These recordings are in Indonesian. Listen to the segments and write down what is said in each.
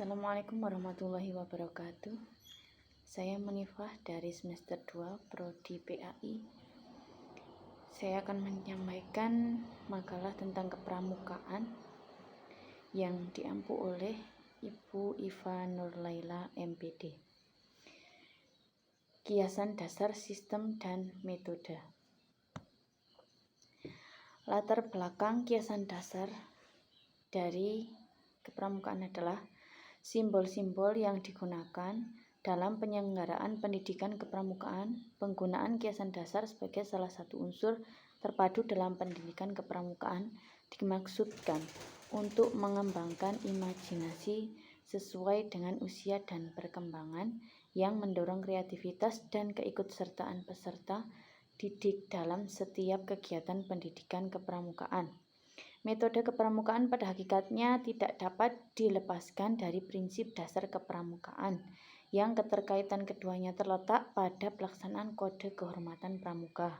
Assalamualaikum warahmatullahi wabarakatuh. Saya Munifah dari semester 2 Prodi PAI. Saya akan menyampaikan makalah tentang kepramukaan yang diampu oleh Ibu Iva Nurlaila MPD. Kiasan dasar sistem dan metode. Latar belakang kiasan dasar dari kepramukaan adalah simbol-simbol yang digunakan dalam penyelenggaraan pendidikan kepramukaan. Penggunaan kiasan dasar sebagai salah satu unsur terpadu dalam pendidikan kepramukaan dimaksudkan untuk mengembangkan imajinasi sesuai dengan usia dan perkembangan yang mendorong kreativitas dan keikutsertaan peserta didik dalam setiap kegiatan pendidikan kepramukaan. Metode kepramukaan pada hakikatnya tidak dapat dilepaskan dari prinsip dasar kepramukaan, yang keterkaitan keduanya terletak pada pelaksanaan kode kehormatan pramuka.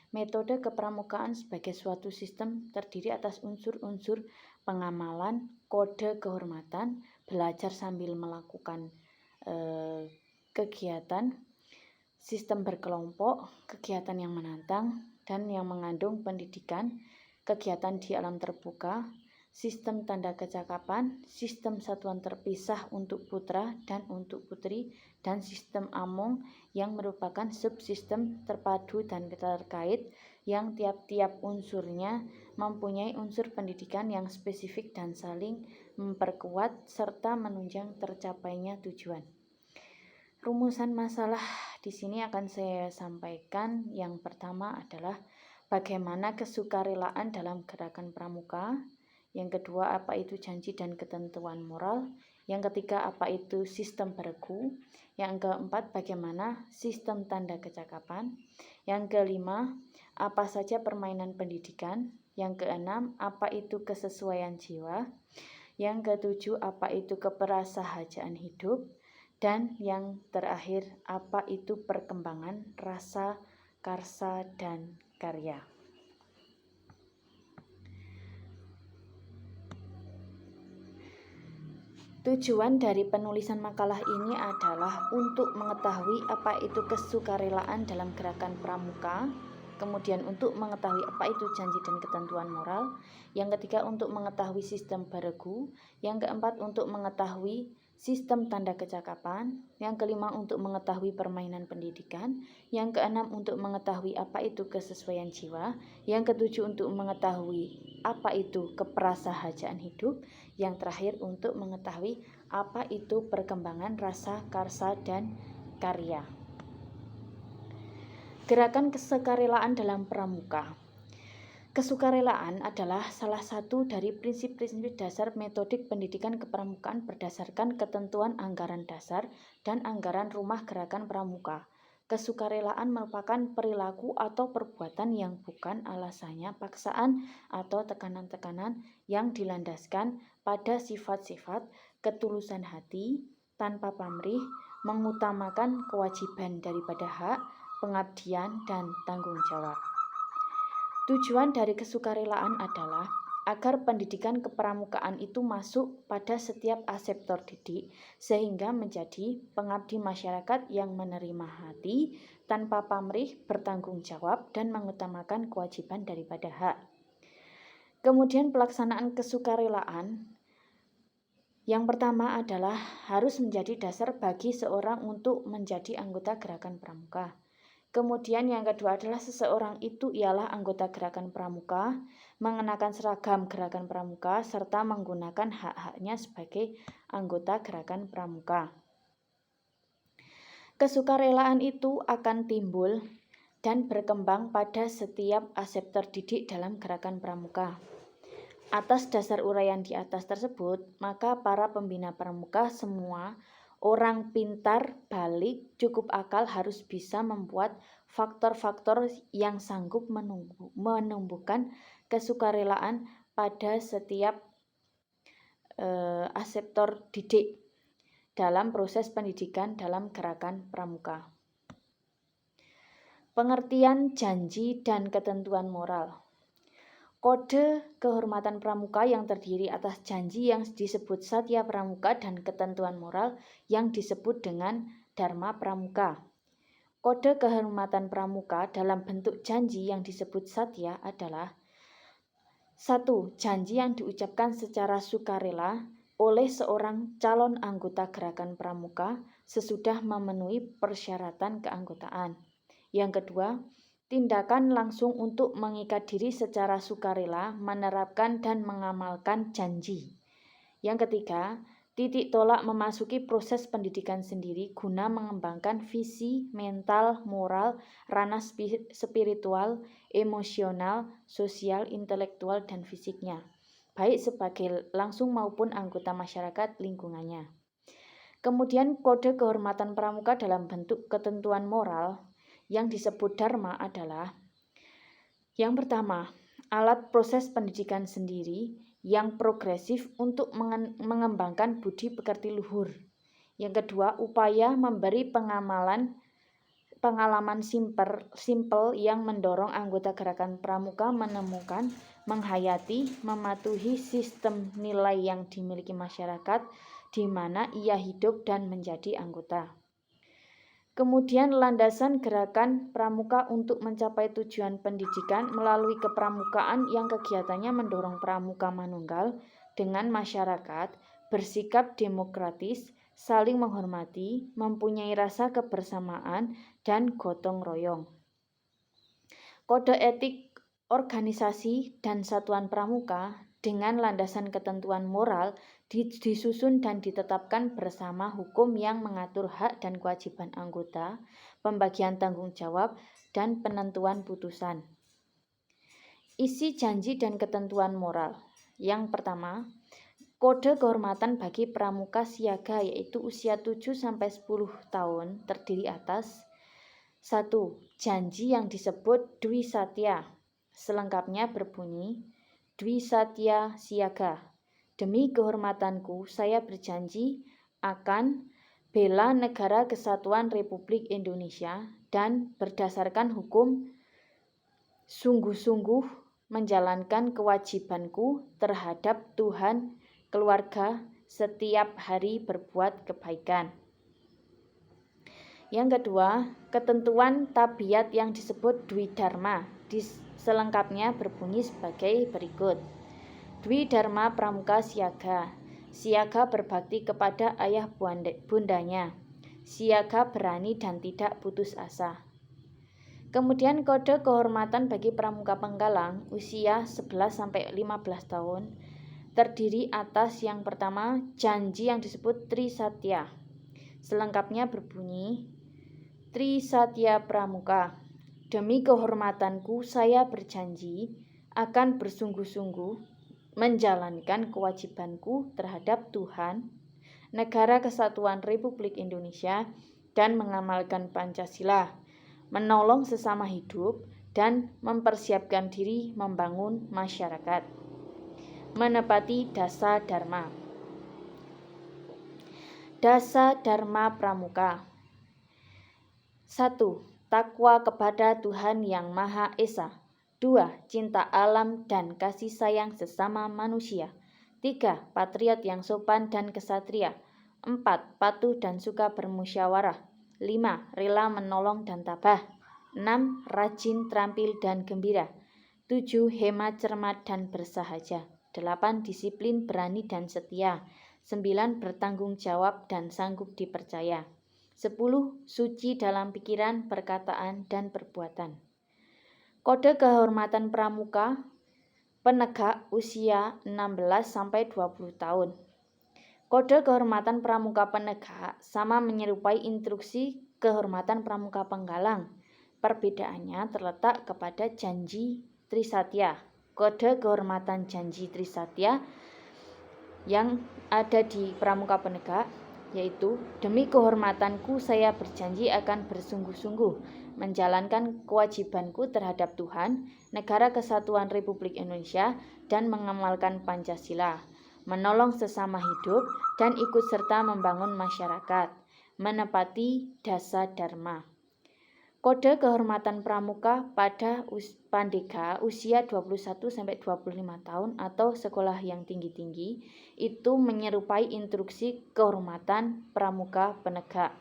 Metode kepramukaan sebagai suatu sistem terdiri atas unsur-unsur pengamalan, kode kehormatan, belajar sambil melakukan kegiatan, sistem berkelompok, kegiatan yang menantang dan yang mengandung pendidikan, kegiatan di alam terbuka, sistem tanda kecakapan, sistem satuan terpisah untuk putra dan untuk putri, dan sistem among yang merupakan subsistem terpadu dan terkait yang tiap-tiap unsurnya mempunyai unsur pendidikan yang spesifik dan saling memperkuat serta menunjang tercapainya tujuan. Rumusan masalah di sini akan saya sampaikan. Yang pertama adalah bagaimana kesukarelaan dalam gerakan pramuka. Yang kedua, apa itu janji dan ketentuan moral. Yang ketiga, apa itu sistem beregu. Yang keempat, bagaimana sistem tanda kecakapan. Yang kelima, apa saja permainan pendidikan. Yang keenam, apa itu kesesuaian jiwa. Yang ketujuh, apa itu keprasahajaan hidup. Dan yang terakhir, apa itu perkembangan rasa, karsa, dan karya. Tujuan dari penulisan makalah ini adalah untuk mengetahui apa itu kesukarelaan dalam gerakan pramuka, kemudian untuk mengetahui apa itu janji dan ketentuan moral, yang ketiga untuk mengetahui sistem beregu, yang keempat untuk mengetahui sistem tanda kecakapan, yang kelima untuk mengetahui permainan pendidikan, yang keenam untuk mengetahui apa itu kesesuaian jiwa, yang ketujuh untuk mengetahui apa itu keprasahajaan hidup, yang terakhir untuk mengetahui apa itu perkembangan rasa, karsa, dan karya. Gerakan kesukarelaan dalam pramuka. Kesukarelaan adalah salah satu dari prinsip-prinsip dasar metodik pendidikan kepramukaan berdasarkan ketentuan anggaran dasar dan anggaran rumah gerakan pramuka. Kesukarelaan merupakan perilaku atau perbuatan yang bukan alasannya paksaan atau tekanan-tekanan yang dilandaskan pada sifat-sifat ketulusan hati, tanpa pamrih, mengutamakan kewajiban daripada hak, pengabdian, dan tanggung jawab. Tujuan dari kesukarelaan adalah agar pendidikan kepramukaan itu masuk pada setiap aseptor didik sehingga menjadi pengabdi masyarakat yang menerima hati, tanpa pamrih, bertanggung jawab, dan mengutamakan kewajiban daripada hak. Kemudian pelaksanaan kesukarelaan yang pertama adalah harus menjadi dasar bagi seorang untuk menjadi anggota gerakan pramuka. Kemudian yang kedua adalah seseorang itu ialah anggota gerakan pramuka, mengenakan seragam gerakan pramuka, serta menggunakan hak-haknya sebagai anggota gerakan pramuka. Kesukarelaan itu akan timbul dan berkembang pada setiap aseptor didik dalam gerakan pramuka. Atas dasar uraian di atas tersebut, maka para pembina pramuka semua orang pintar, balik, cukup akal harus bisa membuat faktor-faktor yang sanggup menumbuhkan kesukarelaan pada setiap aseptor didik dalam proses pendidikan dalam gerakan pramuka. Pengertian janji dan ketentuan moral. Kode kehormatan pramuka yang terdiri atas janji yang disebut Satya Pramuka dan ketentuan moral yang disebut dengan Dharma Pramuka. Kode kehormatan pramuka dalam bentuk janji yang disebut Satya adalah 1. Janji yang diucapkan secara sukarela oleh seorang calon anggota gerakan pramuka sesudah memenuhi persyaratan keanggotaan. Yang kedua, tindakan langsung untuk mengikat diri secara sukarela, menerapkan dan mengamalkan janji. Yang ketiga, titik tolak memasuki proses pendidikan sendiri guna mengembangkan visi, mental, moral, ranah spiritual, emosional, sosial, intelektual, dan fisiknya, baik sebagai langsung maupun anggota masyarakat lingkungannya. Kemudian kode kehormatan pramuka dalam bentuk ketentuan moral yang disebut Dharma adalah yang pertama, alat proses pendidikan sendiri yang progresif untuk mengembangkan budi pekerti luhur. Yang kedua, upaya memberi pengalaman simpel yang mendorong anggota gerakan pramuka menemukan, menghayati, mematuhi sistem nilai yang dimiliki masyarakat di mana ia hidup dan menjadi anggota. Kemudian landasan gerakan pramuka untuk mencapai tujuan pendidikan melalui kepramukaan yang kegiatannya mendorong pramuka manunggal dengan masyarakat, bersikap demokratis, saling menghormati, mempunyai rasa kebersamaan, dan gotong royong. Kode etik organisasi dan satuan pramuka dengan landasan ketentuan moral disusun dan ditetapkan bersama hukum yang mengatur hak dan kewajiban anggota, pembagian tanggung jawab, dan penentuan putusan. Isi janji dan ketentuan moral. Yang pertama, kode kehormatan bagi pramuka siaga yaitu usia 7-10 tahun terdiri atas 1. Janji yang disebut Dwi Satya. Selengkapnya berbunyi Dwi Satya Siaga. Demi kehormatanku, saya berjanji akan bela negara kesatuan Republik Indonesia dan berdasarkan hukum sungguh-sungguh menjalankan kewajibanku terhadap Tuhan, keluarga, setiap hari berbuat kebaikan. Yang kedua, ketentuan tabiat yang disebut Dwi Dharma. Selengkapnya berbunyi sebagai berikut. Dwi Dharma Pramuka Siaga. Siaga berbakti kepada ayah bundanya. Siaga berani dan tidak putus asa. Kemudian kode kehormatan bagi pramuka penggalang usia 11-15 tahun terdiri atas yang pertama janji yang disebut Tri Satya. Selengkapnya berbunyi Tri Satya Pramuka. Demi kehormatanku saya berjanji akan bersungguh-sungguh menjalankan kewajibanku terhadap Tuhan, Negara Kesatuan Republik Indonesia, dan mengamalkan Pancasila, menolong sesama hidup, dan mempersiapkan diri membangun masyarakat. Menepati Dasa Dharma. Dasa Dharma Pramuka. 1. Takwa kepada Tuhan Yang Maha Esa. 2. Cinta alam dan kasih sayang sesama manusia. 3. Patriot yang sopan dan kesatria. 4. Patuh dan suka bermusyawarah. 5. Rela menolong dan tabah. 6. Rajin, terampil, dan gembira. 7. Hemat, cermat, dan bersahaja. 8. Disiplin, berani, dan setia. 9. Bertanggung jawab dan sanggup dipercaya. 10. Suci dalam pikiran, perkataan, dan perbuatan. Kode kehormatan pramuka penegak usia 16-20 tahun. Kode kehormatan pramuka penegak sama menyerupai instruksi kehormatan pramuka penggalang. Perbedaannya terletak kepada janji Trisatya. Kode kehormatan janji Trisatya yang ada di pramuka penegak yaitu demi kehormatanku saya berjanji akan bersungguh-sungguh menjalankan kewajibanku terhadap Tuhan, Negara Kesatuan Republik Indonesia, dan mengamalkan Pancasila, menolong sesama hidup, dan ikut serta membangun masyarakat, menepati Dasa Dharma. Kode kehormatan pramuka pada Pandega usia 21-25 tahun atau sekolah yang tinggi-tinggi itu menyerupai instruksi kehormatan pramuka penegak.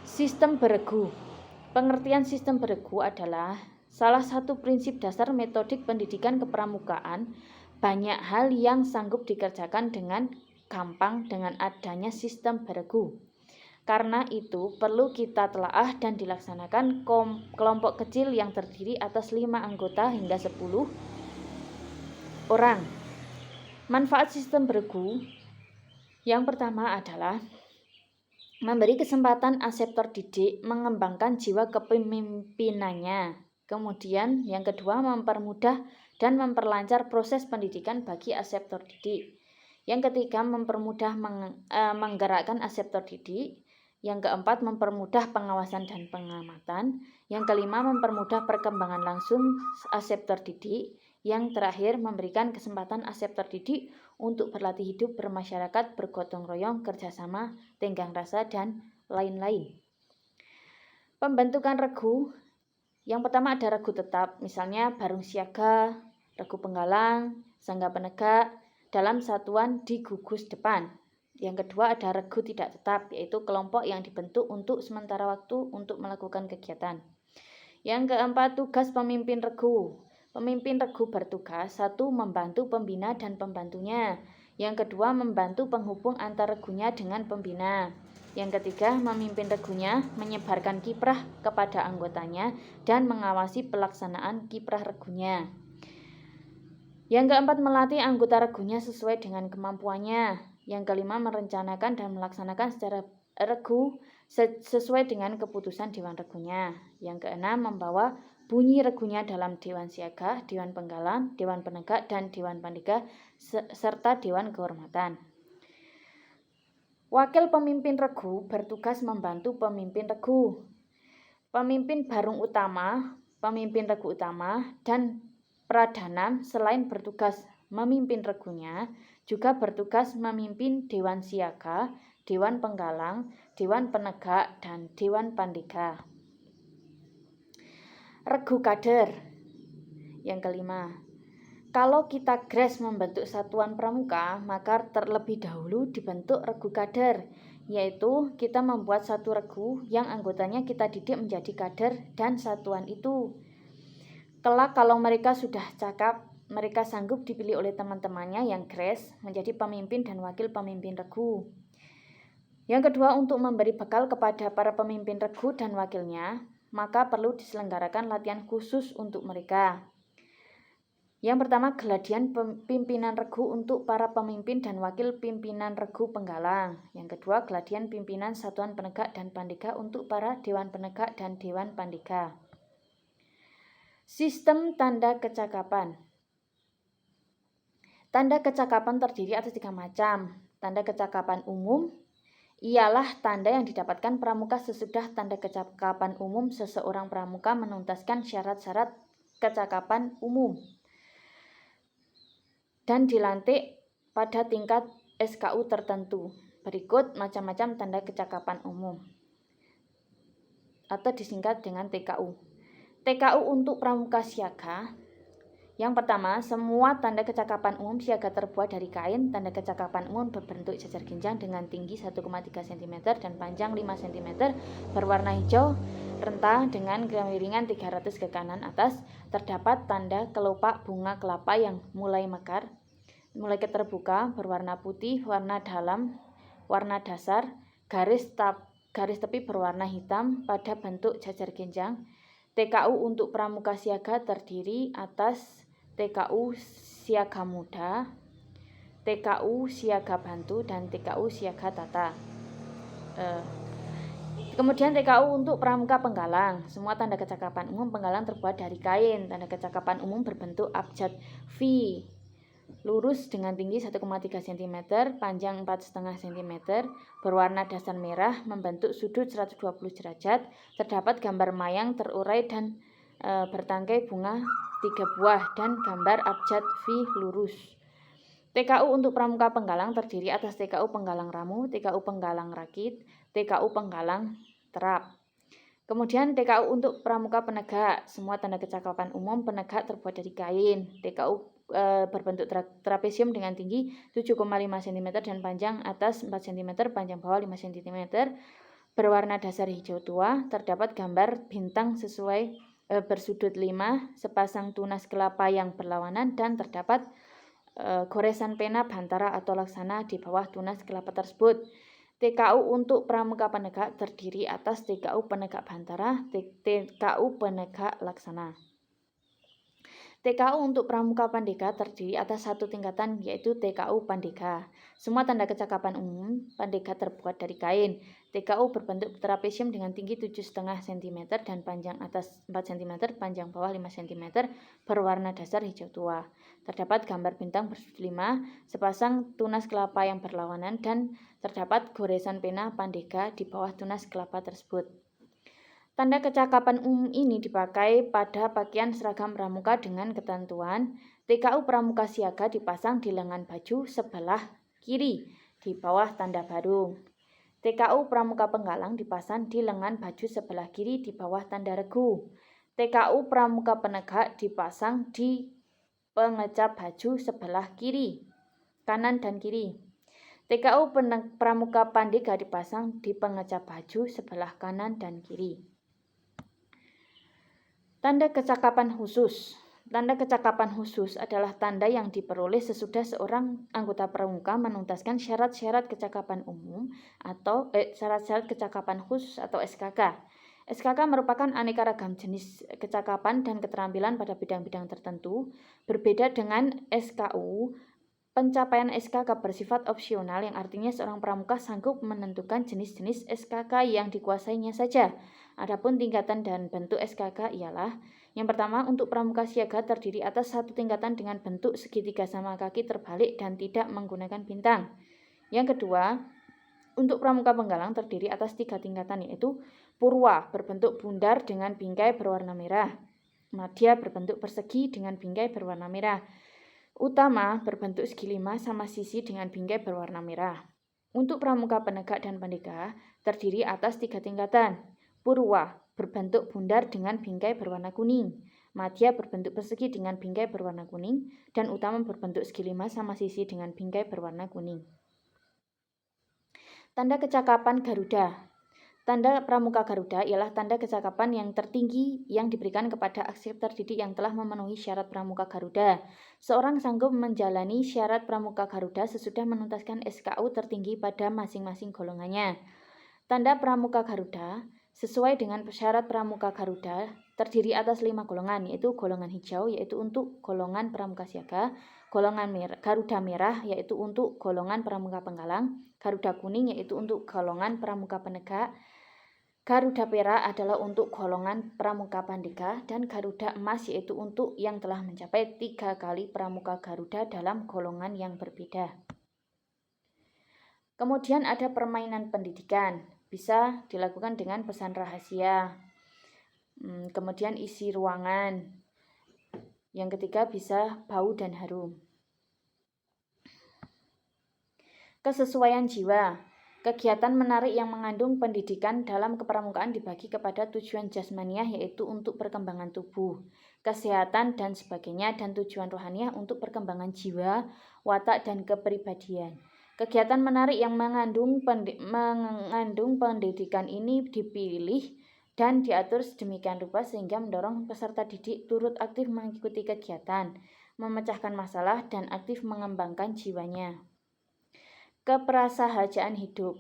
Sistem beregu. Pengertian sistem beregu adalah salah satu prinsip dasar metodik pendidikan kepramukaan. Banyak hal yang sanggup dikerjakan dengan gampang dengan adanya sistem beregu. Karena itu perlu kita telaah dan dilaksanakan kelompok kecil yang terdiri atas 5 anggota hingga 10 orang. Manfaat sistem beregu yang pertama adalah memberi kesempatan aseptor didik mengembangkan jiwa kepemimpinannya. Kemudian yang kedua mempermudah dan memperlancar proses pendidikan bagi aseptor didik. Yang ketiga mempermudah menggerakkan aseptor didik. Yang keempat mempermudah pengawasan dan pengamatan. Yang kelima mempermudah perkembangan langsung aseptor didik. Yang terakhir memberikan kesempatan aseptor didik untuk berlatih hidup bermasyarakat, bergotong royong, kerjasama, tenggang rasa, dan lain-lain. Pembentukan regu. Yang pertama ada regu tetap, misalnya barung siaga, regu penggalang, sangga penegak dalam satuan di gugus depan. Yang kedua ada regu tidak tetap, yaitu kelompok yang dibentuk untuk sementara waktu untuk melakukan kegiatan. Yang keempat tugas pemimpin regu. Pemimpin regu bertugas 1. Membantu pembina dan pembantunya. Yang kedua membantu penghubung antar regunya dengan pembina. Yang ketiga memimpin regunya, menyebarkan kiprah kepada anggotanya dan mengawasi pelaksanaan kiprah regunya. Yang keempat melatih anggota regunya sesuai dengan kemampuannya. Yang kelima merencanakan dan melaksanakan secara regu sesuai dengan keputusan dewan regunya. Yang keenam membawa bunyi regunya dalam dewan siaga, dewan penggalang, dewan penegak, dan dewan pandega serta dewan kehormatan. Wakil pemimpin regu bertugas membantu pemimpin regu. Pemimpin barung utama, pemimpin regu utama, dan pradanam selain bertugas memimpin regunya, juga bertugas memimpin dewan siaga, dewan penggalang, dewan penegak, dan dewan pandega. Regu kader. Yang kelima, kalau kita GRES membentuk satuan pramuka, maka terlebih dahulu dibentuk regu kader, yaitu kita membuat satu regu yang anggotanya kita didik menjadi kader dan satuan itu. Kelak kalau mereka sudah cakap, mereka sanggup dipilih oleh teman-temannya yang GRES menjadi pemimpin dan wakil pemimpin regu. Yang kedua, untuk memberi bekal kepada para pemimpin regu dan wakilnya, maka perlu diselenggarakan latihan khusus untuk mereka. Yang pertama, geladian pimpinan regu untuk para pemimpin dan wakil pimpinan regu penggalang. Yang kedua, geladian pimpinan satuan penegak dan pandega untuk para dewan penegak dan dewan pandega. Sistem tanda kecakapan. Tanda kecakapan terdiri atas 3 macam. Tanda kecakapan umum ialah tanda yang didapatkan pramuka sesudah tanda kecakapan umum seseorang pramuka menuntaskan syarat-syarat kecakapan umum dan dilantik pada tingkat SKU tertentu. Berikut macam-macam tanda kecakapan umum atau disingkat dengan TKU. TKU untuk pramuka siaga. Yang pertama, semua tanda kecakapan umum siaga terbuat dari kain. Tanda kecakapan umum berbentuk jajar ginjang dengan tinggi 1,3 cm dan panjang 5 cm, berwarna hijau renta dengan kemiringan 300 ke kanan atas. Terdapat tanda kelopak bunga kelapa yang mulai mekar, mulai keterbuka, berwarna putih, warna dalam, warna dasar, garis tepi berwarna hitam pada bentuk jajar ginjang. TKU untuk pramuka siaga terdiri atas TKU siaga muda, TKU siaga bantu, dan TKU siaga tata. Kemudian TKU untuk pramuka penggalang. Semua tanda kecakapan umum penggalang terbuat dari kain. Tanda kecakapan umum berbentuk abjad V, lurus dengan tinggi 1,3 cm, panjang 4,5 cm, berwarna dasar merah, membentuk sudut 120 derajat. Terdapat gambar mayang terurai dan bertangkai bunga 3 buah dan gambar abjad V lurus. TKU untuk pramuka penggalang terdiri atas TKU penggalang ramu, TKU penggalang rakit, TKU penggalang terap. Kemudian TKU untuk pramuka penegak, semua tanda kecakapan umum penegak terbuat dari kain. TKU berbentuk trapesium dengan tinggi 7,5 cm dan panjang atas 4 cm, panjang bawah 5 cm, berwarna dasar hijau tua, terdapat gambar bintang sesuai bersudut 5, sepasang tunas kelapa yang berlawanan, dan terdapat goresan pena bantara atau laksana di bawah tunas kelapa tersebut. TKU untuk pramuka penegak terdiri atas TKU penegak bantara, TKU penegak laksana. TKU untuk pramuka pandega terdiri atas satu tingkatan, yaitu TKU pandega. Semua tanda kecakapan umum pandega terbuat dari kain. TKU berbentuk trapesium dengan tinggi 7,5 cm dan panjang atas 4 cm, panjang bawah 5 cm, berwarna dasar hijau tua. Terdapat gambar bintang bersudut 5, sepasang tunas kelapa yang berlawanan, dan terdapat goresan pena pandega di bawah tunas kelapa tersebut. Tanda kecakapan umum ini dipakai pada pakaian seragam pramuka dengan ketentuan TKU pramuka siaga dipasang di lengan baju sebelah kiri di bawah tanda barung. TKU pramuka penggalang dipasang di lengan baju sebelah kiri di bawah tanda regu. TKU pramuka penegak dipasang di pengecap baju sebelah kiri, kanan dan kiri. TKU pramuka pandega dipasang di pengecap baju sebelah kanan dan kiri. Tanda kecakapan khusus. Tanda kecakapan khusus adalah tanda yang diperoleh sesudah seorang anggota pramuka menuntaskan syarat-syarat kecakapan umum atau syarat-syarat kecakapan khusus atau SKK. SKK merupakan aneka ragam jenis kecakapan dan keterampilan pada bidang-bidang tertentu. Berbeda dengan SKU, pencapaian SKK bersifat opsional, yang artinya seorang pramuka sanggup menentukan jenis-jenis SKK yang dikuasainya saja. Adapun tingkatan dan bentuk SKK ialah: yang pertama, untuk pramuka siaga terdiri atas satu tingkatan dengan bentuk segitiga sama kaki terbalik dan tidak menggunakan bintang. Yang kedua, untuk pramuka penggalang terdiri atas 3 tingkatan, yaitu purwa berbentuk bundar dengan bingkai berwarna merah, madya berbentuk persegi dengan bingkai berwarna merah, utama berbentuk segi 5 sama sisi dengan bingkai berwarna merah. Untuk pramuka penegak dan pandega terdiri atas 3 tingkatan. Purwa berbentuk bundar dengan bingkai berwarna kuning, madya berbentuk persegi dengan bingkai berwarna kuning, dan utama berbentuk segi 5 sama sisi dengan bingkai berwarna kuning. Tanda kecakapan Garuda. Tanda pramuka Garuda ialah tanda kecakapan yang tertinggi yang diberikan kepada aksep terdidik yang telah memenuhi syarat pramuka Garuda. Seorang sanggup menjalani syarat pramuka Garuda sesudah menuntaskan SKU tertinggi pada masing-masing golongannya. Tanda pramuka Garuda sesuai dengan syarat pramuka Garuda terdiri atas 5 golongan, yaitu golongan hijau yaitu untuk golongan pramuka siaga, golongan Garuda merah yaitu untuk golongan pramuka penggalang, Garuda kuning yaitu untuk golongan pramuka penegak, Garuda perak adalah untuk golongan pramuka pandega, dan Garuda emas yaitu untuk yang telah mencapai 3 kali pramuka Garuda dalam golongan yang berbeda. Kemudian ada permainan pendidikan, bisa dilakukan dengan pesan rahasia. Kemudian isi ruangan. Yang ketiga bisa bau dan harum. Kesesuaian jiwa. Kegiatan menarik yang mengandung pendidikan dalam kepramukaan dibagi kepada tujuan jasmaniah yaitu untuk perkembangan tubuh, kesehatan dan sebagainya, dan tujuan rohaniah untuk perkembangan jiwa, watak dan kepribadian. Kegiatan menarik yang mengandung pendidikan ini dipilih dan diatur sedemikian rupa sehingga mendorong peserta didik turut aktif mengikuti kegiatan, memecahkan masalah, dan aktif mengembangkan jiwanya. Keprasahajaan hidup.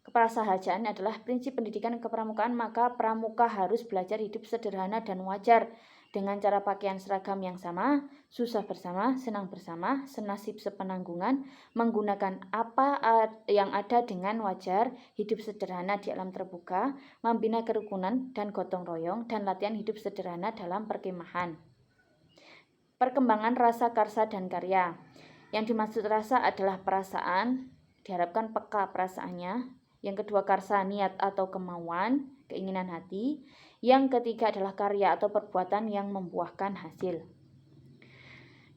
Keprasahajaan adalah prinsip pendidikan kepramukaan, maka pramuka harus belajar hidup sederhana dan wajar dengan cara pakaian seragam yang sama, susah bersama, senang bersama, senasib sepenanggungan, menggunakan apa yang ada dengan wajar, hidup sederhana di alam terbuka, membina kerukunan dan gotong royong, dan latihan hidup sederhana dalam perkemahan. Perkembangan rasa karsa dan karya. Yang dimaksud rasa adalah perasaan, diharapkan peka perasaannya. Yang kedua, karsa, niat atau kemauan, keinginan hati. Yang ketiga adalah karya atau perbuatan yang membuahkan hasil.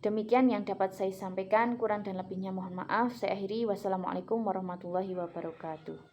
Demikian yang dapat saya sampaikan, kurang dan lebihnya mohon maaf. Saya akhiri. Wassalamualaikum warahmatullahi wabarakatuh.